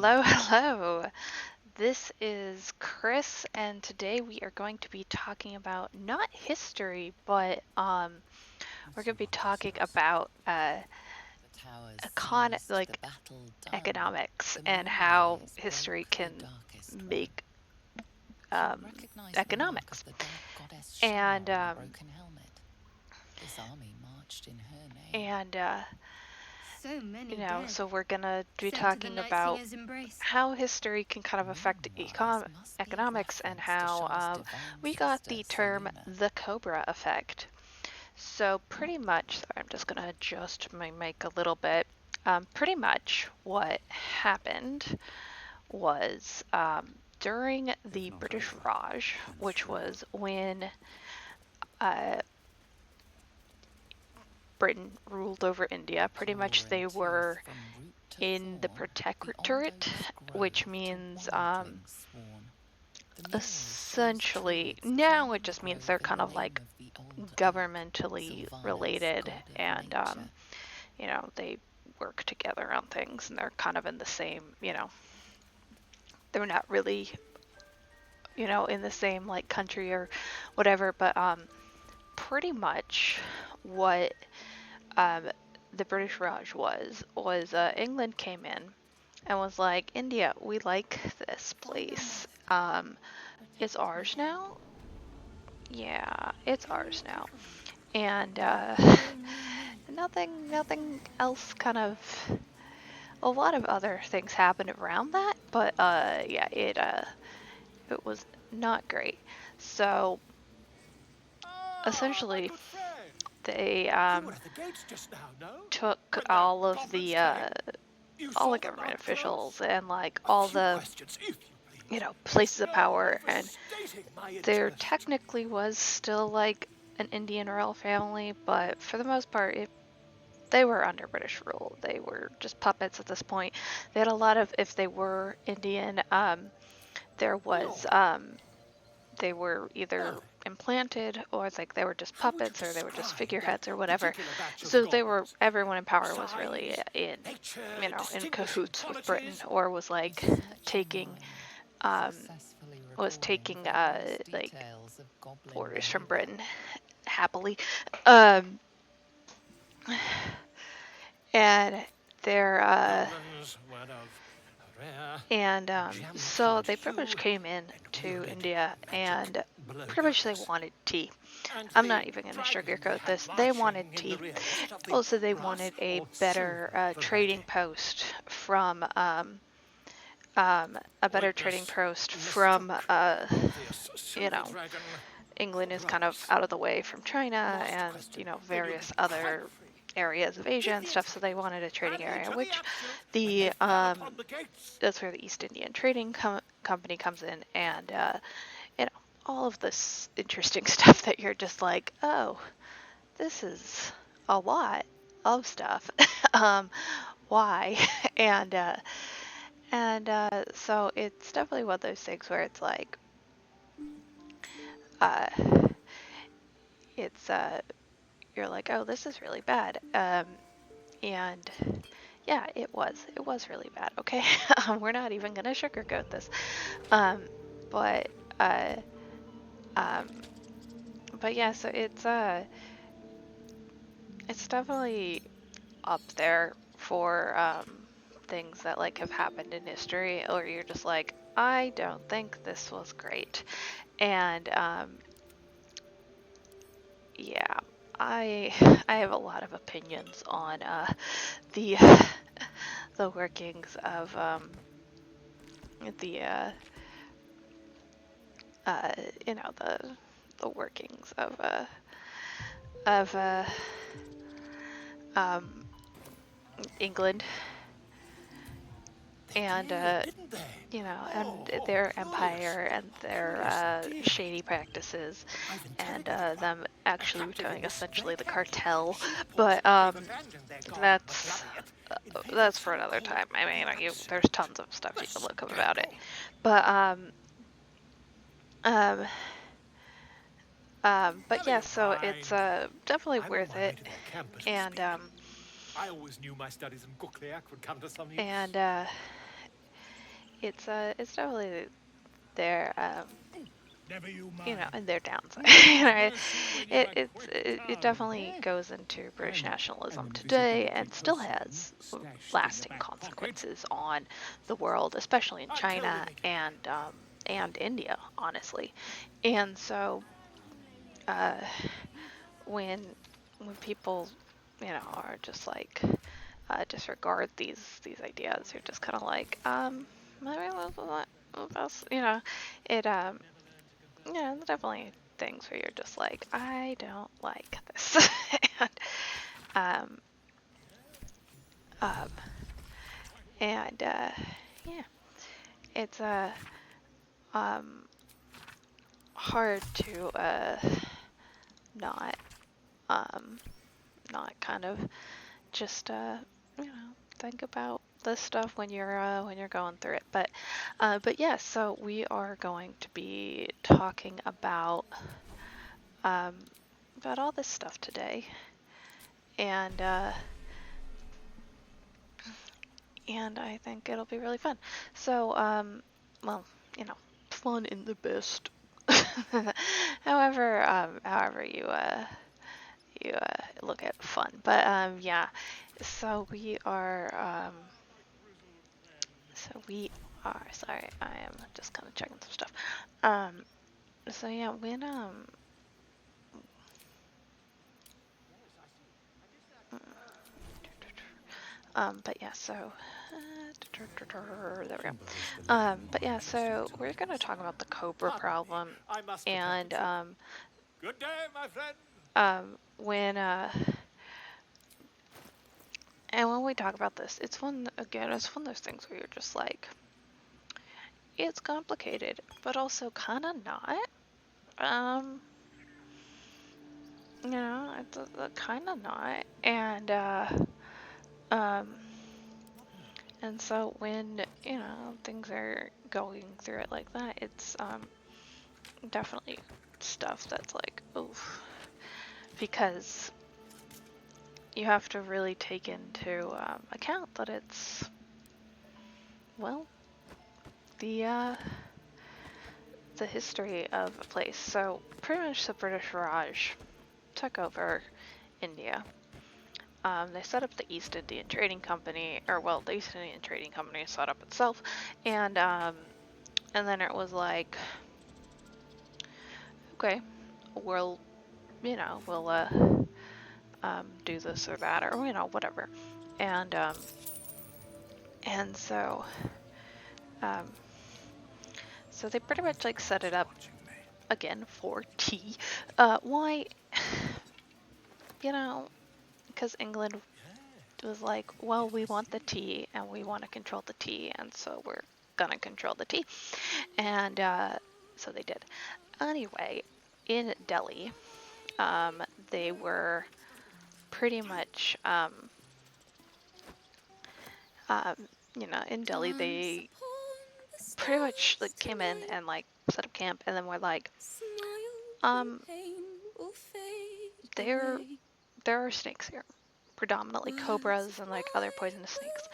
Hello, hello. This is Chris, and today we are going to be talking about not history, but we're going to be talking about like economics and how history can make um, economics. And and so we're gonna be talking about how history can kind of affect economics and how we got the term the Cobra effect. So pretty much, sorry, I'm just gonna adjust my mic a little bit. Pretty much what happened was during the British Raj, which was when uh, Britain ruled over India. Pretty much they were in the protectorate, which means essentially now it just means they're kind of like governmentally related, and they work together on things, and they're kind of in the same, they're not really in the same like country or whatever, but pretty much what um, the British Raj was England came in and was like, India, we like this place. It's ours now. Yeah, it's ours now. And nothing else kind of. A lot of other things happened around that, but yeah, it was not great. So essentially, they took all the government officials and like all the places of power, and there technically was still like an Indian royal family, but for the most part they were under British rule. They were just puppets at this point. They had a lot of, if they were Indian, there was they were either implanted, or like they were just puppets, or they were just figureheads or whatever. So everyone in power was really in cahoots with Britain, or was like taking like orders from Britain happily. And they're so they pretty much came in to India, and pretty much they wanted tea. I'm not even going to sugarcoat this. They wanted tea. Also, they wanted a better trading post from England is kind of out of the way from China and various other areas of Asia and stuff, so they wanted a trading area, which that's where the East Indian Trading Company comes in, and all of this interesting stuff that you're just like, oh, this is a lot of stuff. Why? and so it's definitely one of those things where it's like, it's you're like, oh, this is really bad. And yeah, it was really bad. Okay, we're not even gonna sugarcoat this. But yeah, so it's definitely up there for things that like have happened in history, or you're just like, I don't think this was great. And yeah, I have a lot of opinions on the the workings of the the workings of England, and and their empire and their shady practices, and them actually becoming essentially the cartel. But that's for another time. I mean, there's tons of stuff you can look up about it. But but yeah, so it's definitely worth it, I always knew my studies in Cochleac would come to some use. and it's definitely their Never you you know, mind. and their downside. You Nobody's know, gonna see when you've it a it's quick it tongue, definitely eh? goes into British And nationalism when visiting today a and quick still croissant has stashed in the lasting back pocket, consequences on the world, especially in I code China it again. and India, honestly. And so uh, when people, are just like disregard these ideas, you're just kind of like, what else? It there's definitely things where you're just like, I don't like this, and um, um, and yeah, it's um hard to not um not kind of just think about this stuff when you're going through it. But yeah, so we are going to be talking um about all this stuff today, and I think it'll be really fun. So well, fun in the best. However you look at fun. But yeah, so we are sorry, I am just kind of checking some stuff. Um so yeah, when but yeah, so there we go. Timber is the name of But my yeah, trusty so we're tool, gonna sir. talk about the Cobra Pardon me, problem, I must prepare for and tea. Good day, my friend. when when we talk about this, it's one again, it's one of those things where you're just like, it's complicated, but also kind of not. Um, it's kind of not, um, and so when things are going through it like that, it's definitely stuff that's like, oof, because you have to really take into account that it's, well, the history of a place. So pretty much the British Raj took over India. They set up the East Indian Trading Company, or well, the East Indian Trading Company set up itself, and then it was like, okay, we'll we'll do this or that, or whatever, and and so um, so they pretty much like set it up Watching me. again for tea. Why? You know, because England was like, well, we want the tea and we want to control the tea, and so we're gonna control the tea, and so they did. Anyway, in Delhi, they were pretty much, um, in Delhi, they pretty much like came in and like set up camp, and then we're like, um, there there are snakes here, predominantly cobras and like other poisonous snakes,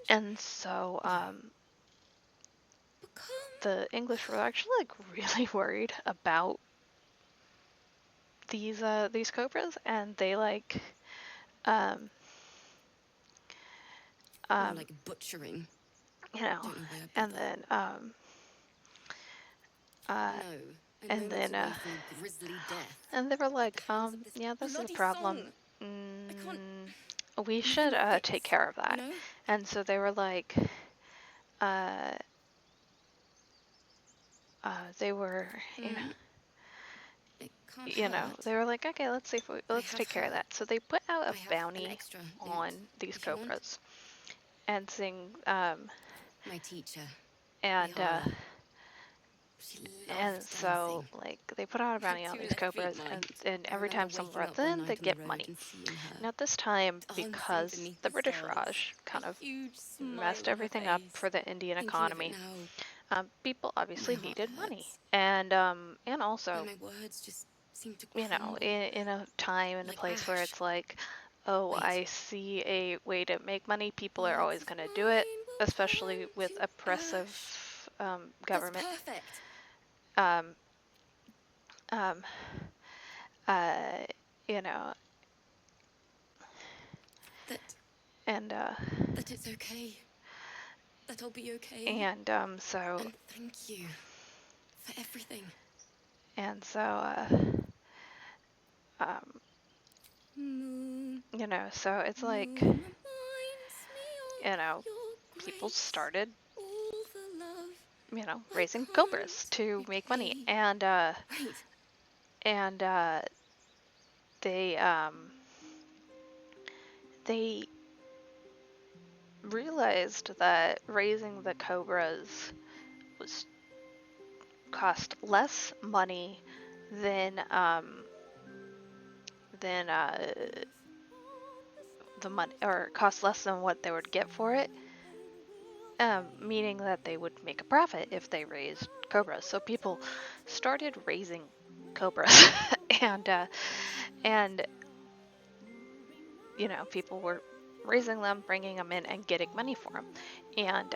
and so the English were actually like really worried about these cobras, and they like um More um like butchering. you know Don't know why I and bother. then uh No, a and moment's then away from a grisly death. and they were What the like, hell's up this yeah, this is a bloody problem. song? I can't mm, we move in should the take fix, care of you that. know? And so they were like, uh they were Mm, it can't hurt. they were like, okay, I let's have take care of her. that. So they put out a I have an bounty extra on lute, these if you want. cobras and sing My teacher, and Bihala. She loved so dancing. like they put out a bounty on Two these left feet, cobras, mind. and I every remember time someone waking brought up one them in, night they'd on the get road money. and seeing her Now this time, dancing because beneath the the British stars, Raj a kind of huge smile messed on her everything up face. for the Indian Thinking of it economy, now, people my obviously heart needed money, hurts. and And also, my words just seem to crumble in a time and a like place where ash. it's like, oh, Wait, I see a way to make money, people are words always of gonna do it. mine especially with You Gosh, oppressive that's government. perfect. Um, um, uh, you know, That and that it's okay. That I'll be okay. and so And thank you for everything. and so um, Moon, so it's like, moon reminds me of your people grace. started, All the love I raising cobras can't to make money, repay. and Right. and they they realized that raising the cobras was cost less money than than the money, or cost less than what they would get for it, meaning that they would make a profit if they raised cobras. So people started raising cobras, and and people were raising them, bringing them in, and getting money for them. And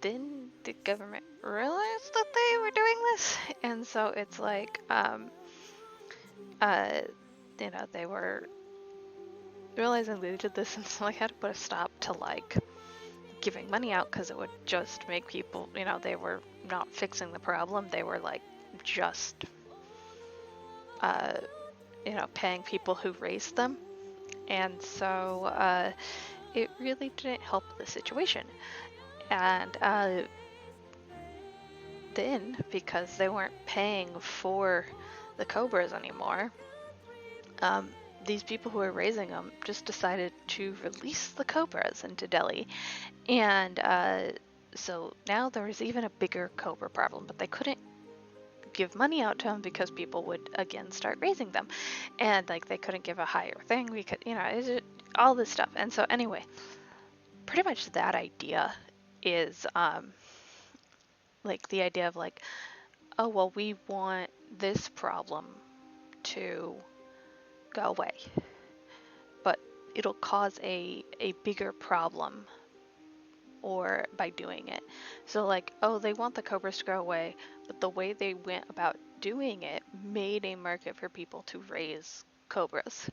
then the government realized that they were doing this, and so it's like, uh, they were realizing they did this, and so they had to put a stop to like giving money out, because it would just make people, they were not fixing the problem. They were like just, uh, paying people who raised them, and so it really didn't help the situation. And then, because they weren't paying for the cobras anymore, um, these people who were raising them just decided to release the cobras into Delhi. And so now there was even a bigger cobra problem, but they couldn't give money out to them because people would again start raising them, and like they couldn't give a higher thing because all this stuff. And so anyway, pretty much that idea is like the idea of like, oh well, we want this problem to go away, but it'll cause a bigger problem or by doing it. So like, oh, they want the cobras to go away, but the way they went about doing it made a market for people to raise cobras.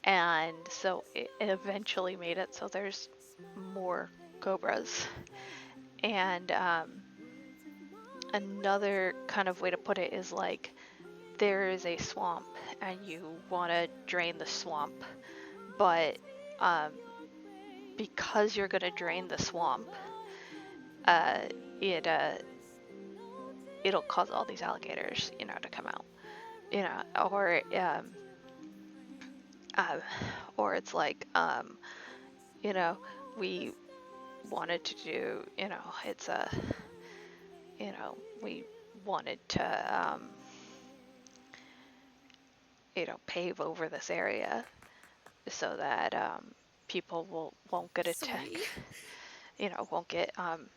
And so it eventually made it so there's more cobras. And another kind of way to put it is like, there is a swamp and you want to drain the swamp, but um, because you're going to drain the swamp, uh, it it'll cause all these alligators, to come out, or uh, or it's like, you know, we wanted to do, it's a, we wanted to, pave over this area so that people won't get Sorry. attacked, won't get um,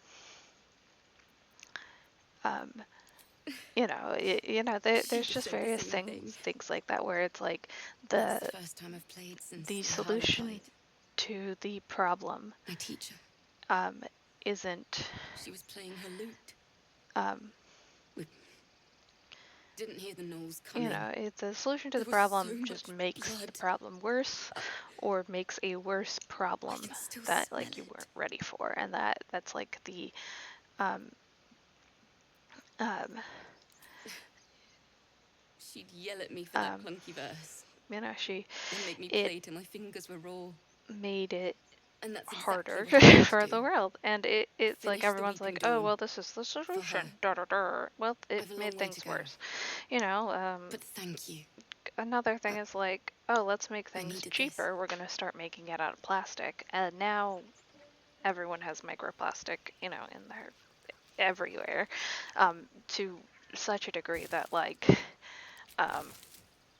She there's just said the various same thing. things like that, where it's like That's the the first time I've played since the my heart solution applied. to the problem My teacher. um, isn't, She was playing her lute. um, We didn't hear the gnolls coming. the solution to There the was so problem just much makes the blood. problem worse, Uh, or makes a worse I problem can still that smell like you it. weren't ready for. And that's like the um, um, She'd yell at me for that um, clunky verse, she then make me it play till my fingers were raw. made it And that's exactly harder what I want to for do. the world. And it's like Finish the everyone's weeping like, oh dawn well, this is the for her. solution, da da da. Well, it I've a made long way to things go, worse. you know um, but thank you. Another thing is like, oh, let's make I things needed this. cheaper, we're going to start making it out of plastic. And now everyone has microplastic, in their everywhere, to such a degree that like, um,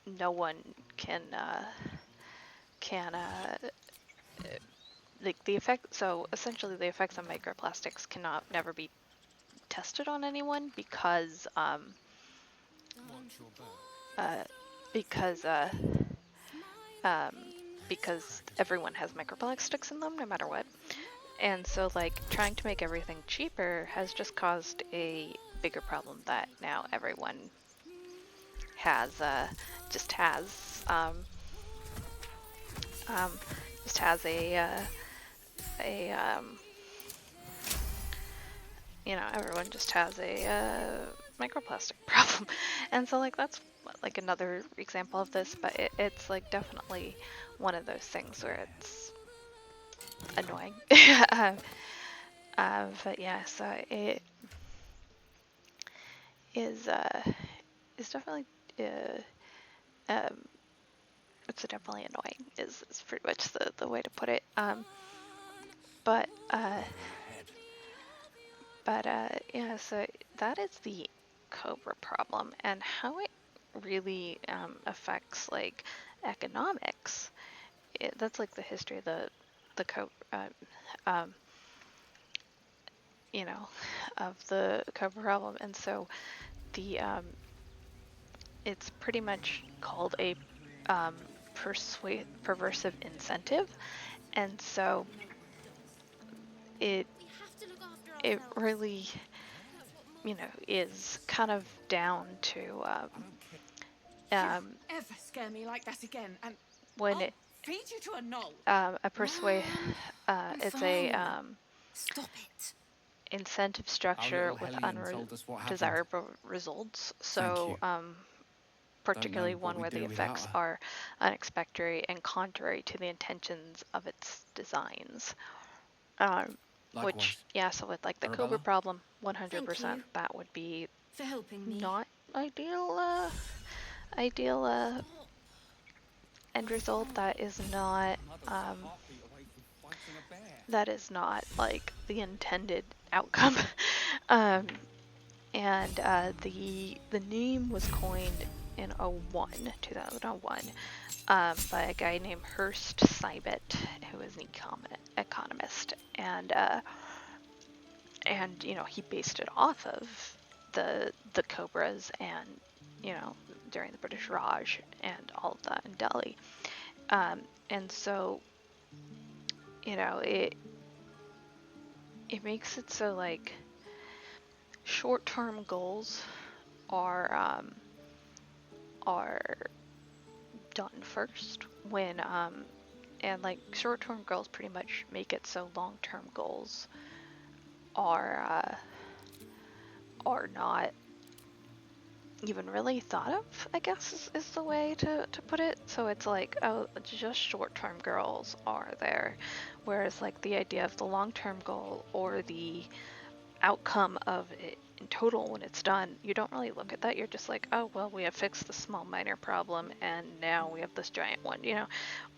no one can like the effect. So essentially, the effects of microplastics cannot never be tested on anyone uh, because uh, um, because everyone has microplastics in them, no matter what. And so like trying to make everything cheaper has just caused a bigger problem that now everyone has just has um, just has a everyone just has a microplastic problem. And so like that's like another example of this, but it's like definitely one of those things where it's annoying. But yeah, so it is definitely uh, um, it's definitely annoying is pretty much the way to put it. But yeah, so that is the Cobra problem and how it really affects like economics. That's like the history of the Cobra, um, you know, of the Cobra problem, and so the it's pretty much called a perversive incentive, and so it We have to look after it ourselves. really That's what is kind of down to You um, ever scare me like that again, and when I'll it feed you to a knoll. a persuade Mom, I'm it's a fine. Stop it. incentive Our structure little with Hellion told us what happened. undesirable results. Thank So you. Don't particularly know what one we'd where the do without effects her. are unexpected and contrary to the intentions of its designs. Um, which, Likewise. yeah, so with like the Cobra Arabella? problem, Thank 100%, you that would be for helping me. not ideal Stop. end result. That is not, Mother's a heartbeat away from fighting a bear. like the intended outcome. um, and the name was coined in 2001, by a guy named Hurst Sybet, who is an economist, and he based it off of the Cobras and during the British Raj and all of that in Delhi, and so it makes it so like short-term goals are done first when and like short-term goals pretty much make it so long-term goals are not even really thought of, I guess is the way to put it. So it's like, oh, just short-term goals are there, whereas like the idea of the long-term goal or the outcome of it in total when it's done, you don't really look at that. You're just like, oh well, we have fixed the small minor problem and now we have this giant one,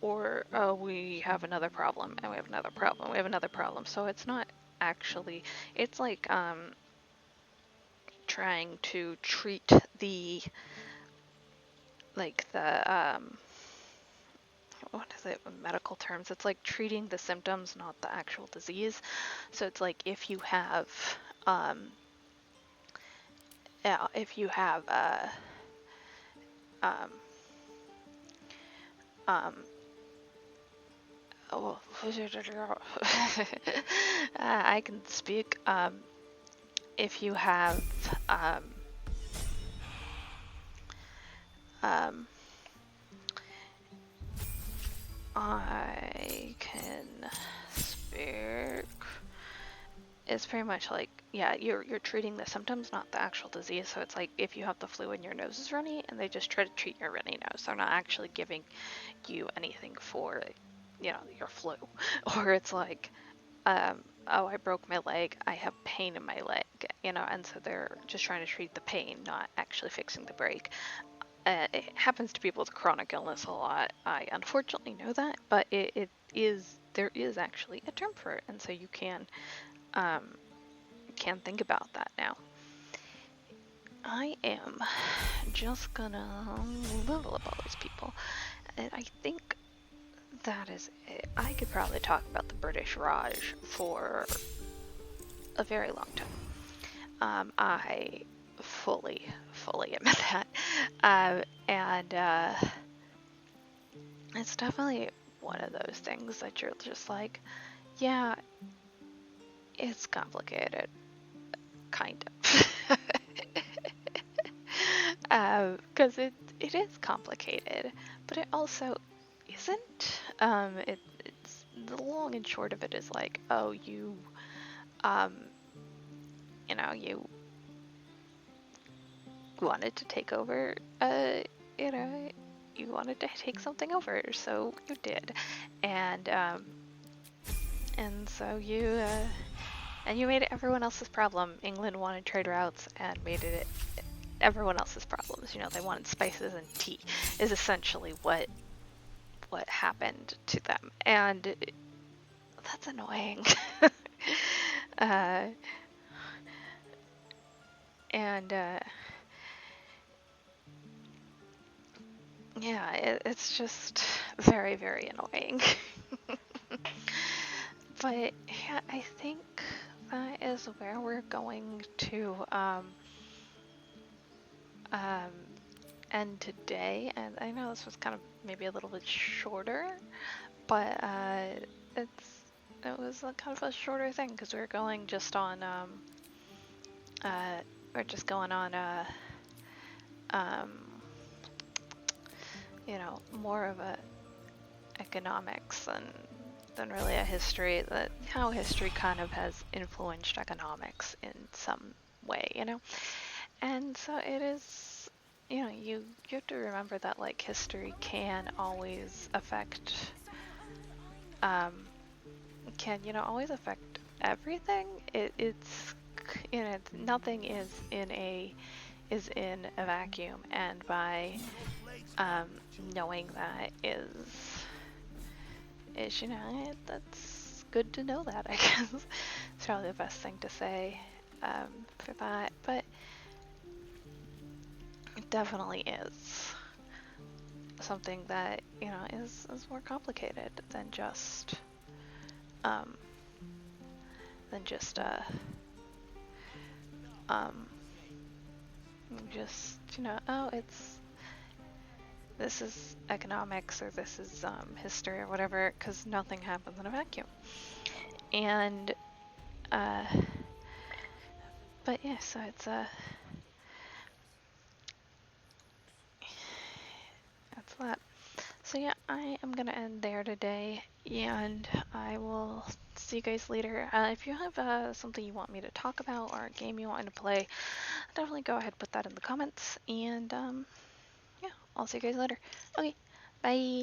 or oh, we have another problem and we have another problem, we have another problem. So it's not actually, it's like trying to treat the like the what is it in medical terms, it's like treating the symptoms, not the actual disease. So it's like if you have um yeah, if you have um um oh, I can speak. If you have um I can speak. It's pretty much like, yeah, you're treating the symptoms, not the actual disease. So it's like if you have the flu and your nose is runny, and they just try to treat your runny nose. They're not actually giving you anything for, your flu. Or it's like, oh, I broke my leg, I have pain in my leg, and so they're just trying to treat the pain, not actually fixing the break. It happens to people with chronic illness a lot. I unfortunately know that, but there is actually a term for it, and so you um, can think about that now. I am just gonna level up all these people, and I think that is it. I could probably talk about the British Raj for a very long time. I fully admit that, and it's definitely one of those things that you're just like, yeah, it's complicated, kind of. Because it is complicated, but it also isn't. It's the long and short of it is like, oh, um, you wanted to take over, you know, you wanted to take something over, so you did, and so you made it everyone else's problem. England wanted trade routes and made it everyone else's problems. They wanted spices and tea is essentially what happened to them, and that's annoying. uh, and yeah, it's just very, very annoying. But yeah, I think that is where we're going to um, end today. And I know this was kind of maybe a little bit shorter, but it was a kind of a shorter thing because we were going just on we're just going on um, more of a economics than really a history, that how history kind of has influenced economics in some way. And so it is, you have to remember that like history can always affect always affect everything. It's nothing is in a vacuum, and by knowing that is that's good to know that, I guess. It's probably the best thing to say for that, but it definitely is something that is more complicated than just um, than just um, oh, this is economics or this is history or whatever, because nothing happens in a vacuum. And but yeah, so it's that's that. So yeah, I am gonna end there today, and I will see you guys later. If you have something you want me to talk about or a game you want me to play, definitely go ahead and put that in the comments. And yeah, I'll see you guys later. Okay, bye.